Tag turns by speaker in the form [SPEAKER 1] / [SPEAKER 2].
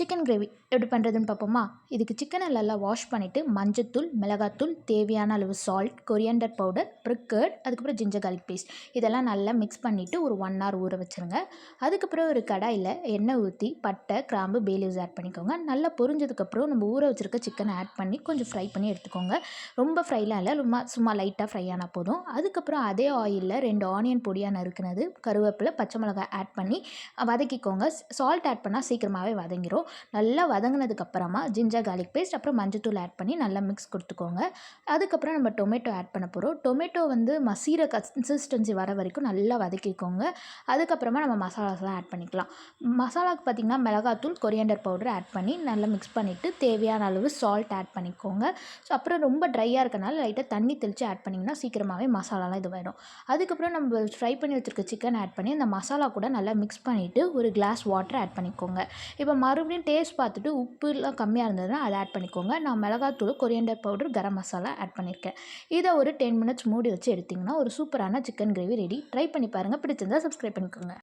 [SPEAKER 1] Chicken gravy எப்படி பண்ணுறதுன்னு பார்ப்போமா? இதுக்கு சிக்கனை நல்லா வாஷ் பண்ணிவிட்டு மஞ்சத்தூள், மிளகாத்தூள், தேவையான அளவு சால்ட், கொரியாண்டர் பவுடர், அப்புறம் கர்ட், அதுக்கப்புறம் ஜிஞ்சர் கார்லிக் பேஸ்ட் இதெல்லாம் நல்லா மிக்ஸ் பண்ணிவிட்டு ஒரு 1 hour ஊற வச்சுருங்க. அதுக்கப்புறம் ஒரு கடாயில் எண்ணெய் ஊற்றி பட்டை, கிராம்பு, பே லீவ்ஸ் ஆட் பண்ணிக்கோங்க. நல்லா பொரிஞ்சதுக்கப்புறம் நம்ம ஊற வச்சுருக்க சிக்கனை ஆட் பண்ணி கொஞ்சம் ஃப்ரை பண்ணி எடுத்துக்கோங்க. ரொம்ப ஃப்ரைலாம் இல்லை, சும்மா லைட்டாக ஃப்ரை ஆனால் போதும். அதுக்கப்புறம் அதே ஆயிலில் 2 ஆனியன் பொடியாக நறுக்குனது, கருவேப்பிலை, பச்சை மிளகாய் ஆட் பண்ணி வதக்கிக்கோங்க. சால்ட் ஆட் பண்ணால் சீக்கிரமாகவே வதங்கிரும். நல்லா வதங்கினதுக்கப்புறமா ஜிஞ்சர் கார்லிக் பேஸ்ட் அப்புறம் மஞ்சத்தூள் ஆட் பண்ணி நல்லா மிக்ஸ் கொடுத்துக்கோங்க. அதுக்கப்புறம் நம்ம டொமேட்டோ ஆட் பண்ண போகிறோம். டொமேட்டோ வந்து மசிகிற கன்சிஸ்டன்சி வர வரைக்கும் நல்லா வதக்கிக்கோங்க. அதுக்கப்புறமா நம்ம மசாலாஸ்லாம் ஆட் பண்ணிக்கலாம். மசாலாவுக்கு பார்த்திங்கன்னா மிளகாத்தூள், கொரியாண்டர் பவுடர் ஆட் பண்ணி நல்லா மிக்ஸ் பண்ணிவிட்டு தேவையான அளவு சால்ட் ஆட் பண்ணிக்கோங்க. ஸோ அப்புறம் ரொம்ப ட்ரையாக இருக்கனால லைட்டாக தண்ணி தெளித்து ஆட் பண்ணிங்கன்னா சீக்கிரமாகவே மசாலாலாம் இதுவாகிடும். அதுக்கப்புறம் நம்ம ஃப்ரை பண்ணி வச்சுருக்க சிக்கன் ஆட் பண்ணி அந்த மசாலா கூட நல்லா மிக்ஸ் பண்ணிவிட்டு ஒரு கிளாஸ் வாட்டர் ஆட் பண்ணிக்கோங்க. இப்போ மறுபடியும் டேஸ்ட் பார்த்துட்டு உப்புலாம் கம்மியாக இருந்ததுன்னா அதை ஆட் பண்ணிக்கோங்க. நான் மிளகாத்தூள், coriander powder, garam masala add பண்ணியிருக்கேன். இதை ஒரு 10 minutes மூடி வச்சு எடுத்திங்கன்னா ஒரு சூப்பரான சிக்கன் கிரேவி ரெடி. ட்ரை பண்ணி பாருங்கள். பிடிச்சிருந்தா சப்ஸ்கிரைப் பண்ணிக்கோங்க.